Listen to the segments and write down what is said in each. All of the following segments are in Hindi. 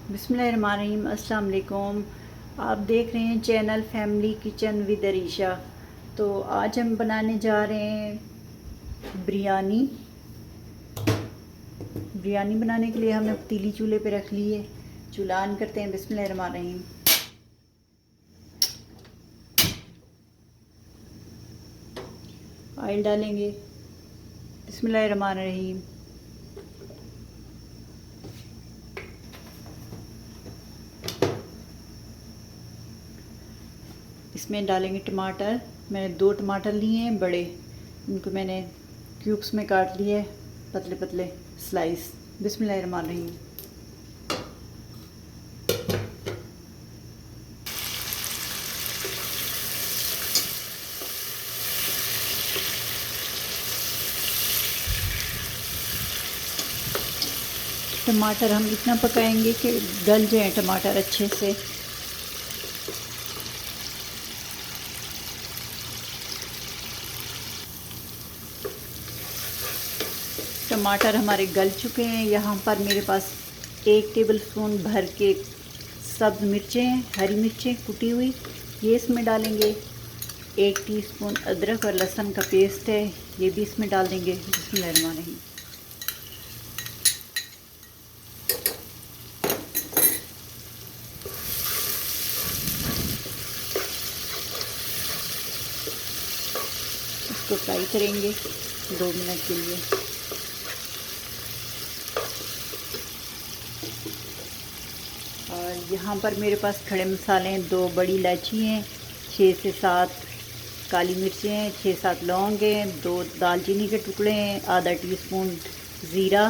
बिस्मिल्लाहिर्रहमानिर्रहीम। अस्सलाम वालेकुम। आप देख रहे हैं channel family kitchen with Arisha. तो आज हम बनाने जा रहे हैं बिरयानी। बिरयानी बनाने के लिए हमने पतीली चूल्हे पे रख ली है। चूल्हा ऑन करते हैं। बिस्मिल्लाहिर्रहमानिर्रहीम। ऑयल डालेंगे। बिस्मिल्लाहिर्रहमानिर्रहीम। इसमें डालेंगे टमाटर। मैंने 2 टमाटर लिए हैं बड़े, इनको मैंने क्यूब्स में काट लिए, पतले पतले स्लाइस। बिस्मिल्लाहिर्रहमानिर्रहीम। टमाटर हम इतना पकाएंगे कि गल जाए टमाटर अच्छे से। टमाटर हमारे गल चुके हैं। यहाँ पर मेरे पास 1 टेबलस्पून भर के सब्ज़ मिर्चें हैं, हरी मिर्चें कुटी हुई, ये इसमें डालेंगे। 1 टीस्पून अदरक और लहसुन का पेस्ट है, ये भी इसमें डाल देंगे। बिस्मिल्लाहिर्रहमानिर्रहीम। इसको फ्राई करेंगे 2 मिनट के लिए। और यहाँ पर मेरे पास खड़े मसाले हैं, 2 बड़ी इलायची हैं, 6 से 7 काली मिर्चें हैं, 6-7 लौंग हैं, 2 दालचीनी के टुकड़े हैं, आधा टीस्पून ज़ीरा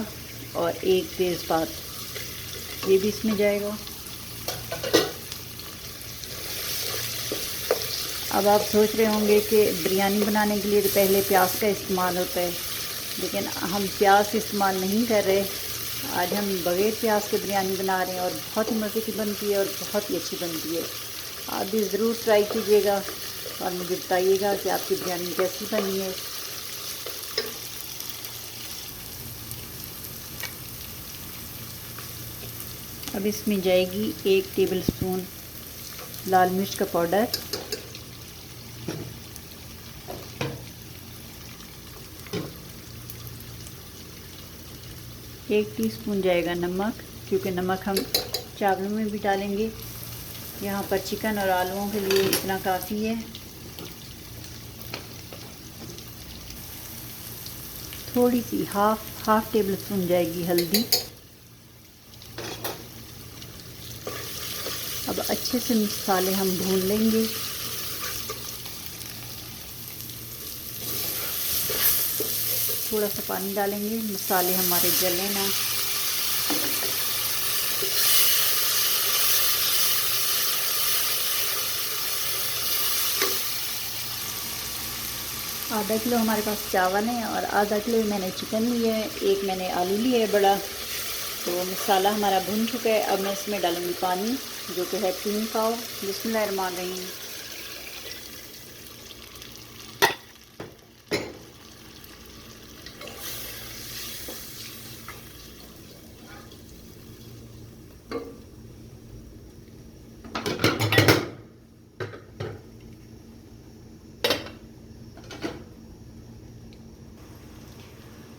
और 1 तेज़पात, ये भी इसमें जाएगा। अब आप सोच रहे होंगे कि बिरयानी बनाने के लिए तो पहले प्याज का इस्तेमाल होता है, लेकिन हम प्याज इस्तेमाल नहीं कर रहे। आज हम बग़ैर प्याज के बिरयानी बना रहे हैं और बहुत ही मज़े की बनती है और बहुत ही अच्छी बनती है। आप भी ज़रूर ट्राई कीजिएगा और मुझे बताइएगा कि आपकी बिरयानी कैसी बनी है। अब इसमें जाएगी 1 टेबलस्पून लाल मिर्च का पाउडर, 1 टीस्पून जाएगा नमक, क्योंकि नमक हम चावलों में भी डालेंगे। यहाँ पर चिकन और आलूओं के लिए इतना काफ़ी है। थोड़ी सी हाफ टेबल स्पून जाएगी हल्दी। अब अच्छे से मसाले हम भून लेंगे। थोड़ा सा पानी डालेंगे, मसाले हमारे जले ना। आधा किलो हमारे पास चावल है और आधा किलो मैंने चिकन लिया है, 1 मैंने आलू लिया है बड़ा। तो मसाला हमारा भुन चुका है। अब मैं इसमें डालूँगी पानी, जो कि है 3 पाव। बिस्मिल्लाहिर्रहमानिर्रहीम।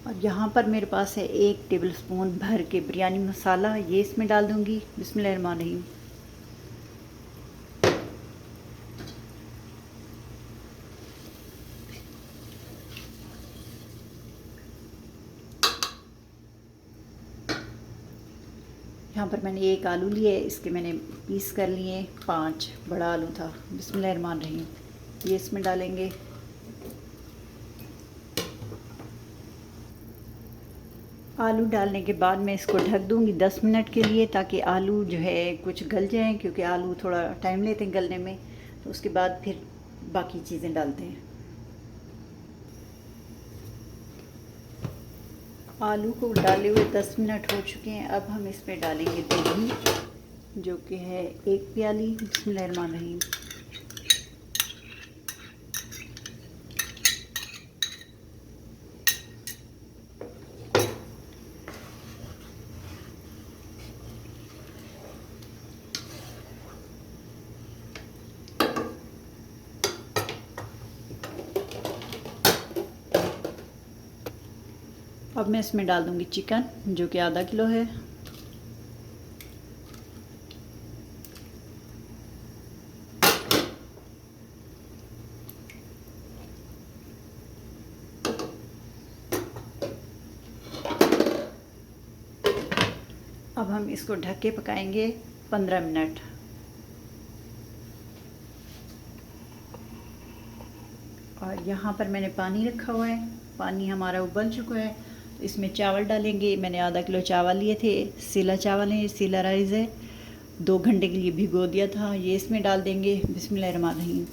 और यहाँ पर मेरे पास है 1 टेबलस्पून भर के बिरयानी मसाला, ये इसमें डाल दूँगी। बिस्मिल्लाहिर्रहमानिर्रहीम। यहाँ पर मैंने 1 आलू लिया है, इसके मैंने पीस कर लिए 5, बड़ा आलू था। बिस्मिल्लाहिर्रहमानिर्रहीम। ये इसमें डालेंगे। आलू डालने के बाद मैं इसको ढक दूँगी 10 मिनट के लिए, ताकि आलू जो है कुछ गल जाएं, क्योंकि आलू थोड़ा टाइम लेते हैं गलने में। तो उसके बाद फिर बाकी चीज़ें डालते हैं। आलू को डाले हुए 10 मिनट हो चुके हैं। अब हम इसमें डालेंगे दही, जो कि है 1 प्याली। बिस्मिल्लाहिर्रहमानिर्रहीम। अब मैं इसमें डाल दूँगी चिकन, जो कि आधा किलो है। अब हम इसको ढक के पकाएंगे 15 मिनट। और यहाँ पर मैंने पानी रखा हुआ है, पानी हमारा उबल चुका है। तो इसमें चावल डालेंगे। मैंने आधा किलो चावल लिए थे, सीला चावल है, सीला राइस है। 2 घंटे के लिए भिगो दिया था। ये इसमें डाल देंगे। बिस्मिल्लाहिर्रहमानिर्रहीम।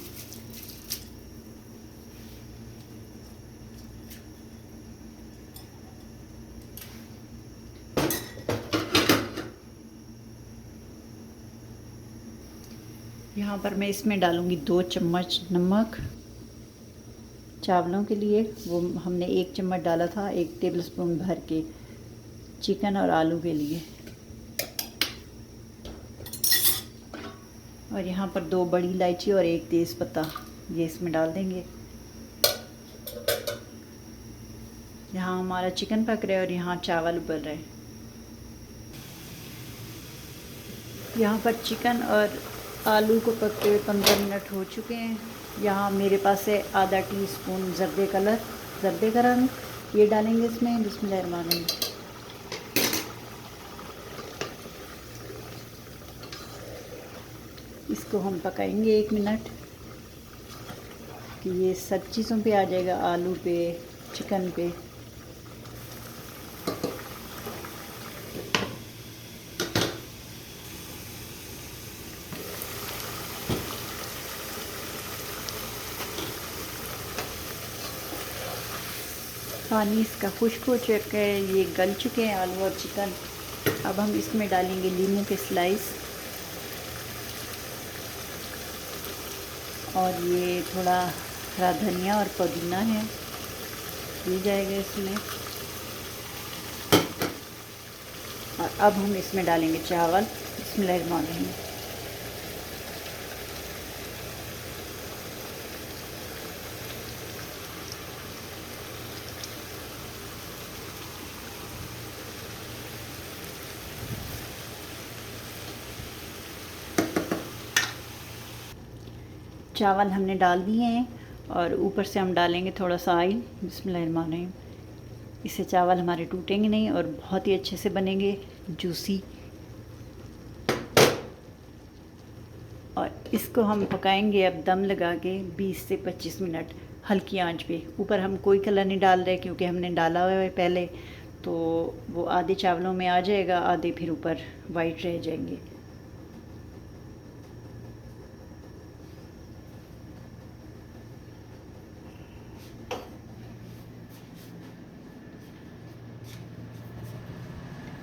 यहाँ पर मैं इसमें डालूँगी 2 चम्मच नमक चावलों के लिए। वो हमने 1 चम्मच डाला था 1 टेबलस्पून भर के चिकन और आलू के लिए। और यहाँ पर 2 बड़ी इलायची और 1 तेज़ पत्ता ये इसमें डाल देंगे। यहाँ हमारा चिकन पक रहा है और यहाँ चावल उबल रहे हैं। यहाँ पर चिकन और आलू को पकते हुए 15 मिनट हो चुके हैं। यहाँ मेरे पास है आधा टीस्पून जर्दे का रंग, ये डालेंगे इसमें। बिस्मिल्लाहिर्रहमानिर्रहीम। इसको हम पकाएंगे 1 मिनट कि ये सब चीज़ों पे आ जाएगा, आलू पे, चिकन पे। पानी इसका खुश्क हो चुका है, ये गल चुके हैं आलू और चिकन। अब हम इसमें डालेंगे नींबू के स्लाइस और ये थोड़ा हरा धनिया और पुदीना है, ये जाएगा इसमें। और अब हम इसमें डालेंगे चावल। बिस्मिल्लाहिर्रहमानिर्रहीम। चावल हमने डाल दिए हैं और ऊपर से हम डालेंगे थोड़ा सा ऑयल। बिस्मिल्लाहिर्रहमानिर्रहीम। इससे चावल हमारे टूटेंगे नहीं और बहुत ही अच्छे से बनेंगे, जूसी। और इसको हम पकाएंगे अब दम लगा के 20 से 25 मिनट हल्की आंच पे। ऊपर हम कोई कलर नहीं डाल रहे क्योंकि हमने डाला हुआ है पहले, तो वो आधे चावलों में आ जाएगा, आधे फिर ऊपर वाइट रह जाएंगे।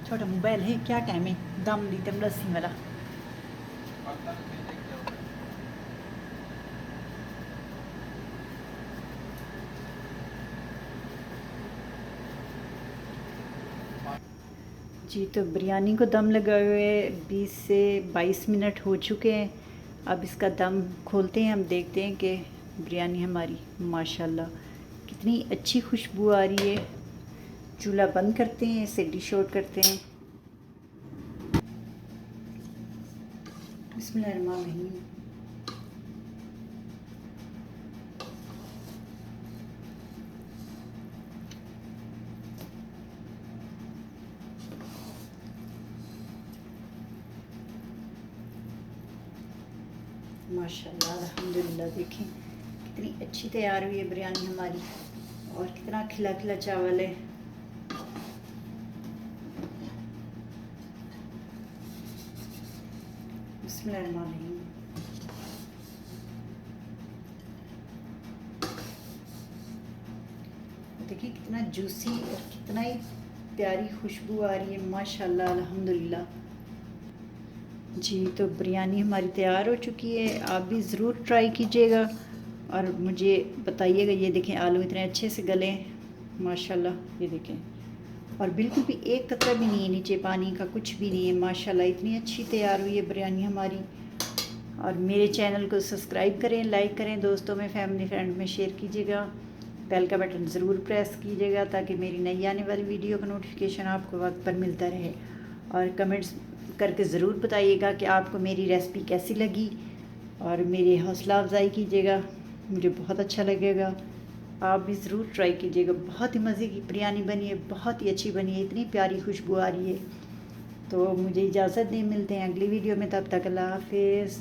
छोटा मोबाइल है, क्या टाइम है, दम दी तम लस्सी वाला। जी, तो बिरयानी को दम लगाए हुए 20 से 22 मिनट हो चुके हैं। अब इसका दम खोलते हैं, हम देखते हैं कि बिरयानी हमारी माशाल्लाह कितनी अच्छी खुशबू आ रही है। चूल्हा बंद करते हैं, इसे डिश आउट करते हैं। बिस्मिल्लाहिर्रहमानिर्रहीम। माशाल्लाह अल्हम्दुलिल्लाह, देखें कितनी अच्छी तैयार हुई है बिरयानी हमारी और कितना खिला खिला चावल है। बिस्मिल्लाहिर्रहमानिर्रहीम। देखिए कितना जूसी और कितना ही प्यारी खुशबू आ रही है, माशाल्लाह अल्हम्दुलिल्लाह। जी, तो बिरयानी हमारी तैयार हो चुकी है। आप भी ज़रूर ट्राई कीजिएगा और मुझे बताइएगा। ये देखें आलू इतने अच्छे से गले माशाल्लाह, ये देखें, और बिल्कुल भी एक कतरा भी नहीं है नीचे, पानी का कुछ भी नहीं है। माशाल्लाह इतनी अच्छी तैयार हुई है बिरयानी हमारी। और मेरे चैनल को सब्सक्राइब करें, लाइक करें, दोस्तों में, फैमिली फ्रेंड में शेयर कीजिएगा। बेल का बटन ज़रूर प्रेस कीजिएगा ताकि मेरी नई आने वाली वीडियो का नोटिफिकेशन आपको वक्त पर मिलता रहे। और कमेंट्स करके ज़रूर बताइएगा कि आपको मेरी रेसिपी कैसी लगी और मेरी हौसला अफजाई कीजिएगा, मुझे बहुत अच्छा लगेगा। आप भी ज़रूर ट्राई कीजिएगा। बहुत ही मज़े की बिरयानी बनी है, बहुत ही अच्छी बनी है, इतनी प्यारी खुशबू आ रही है। तो मुझे इजाज़त दें, मिलते हैं अगली वीडियो में, तब तक अल्लाह हाफ़िज़।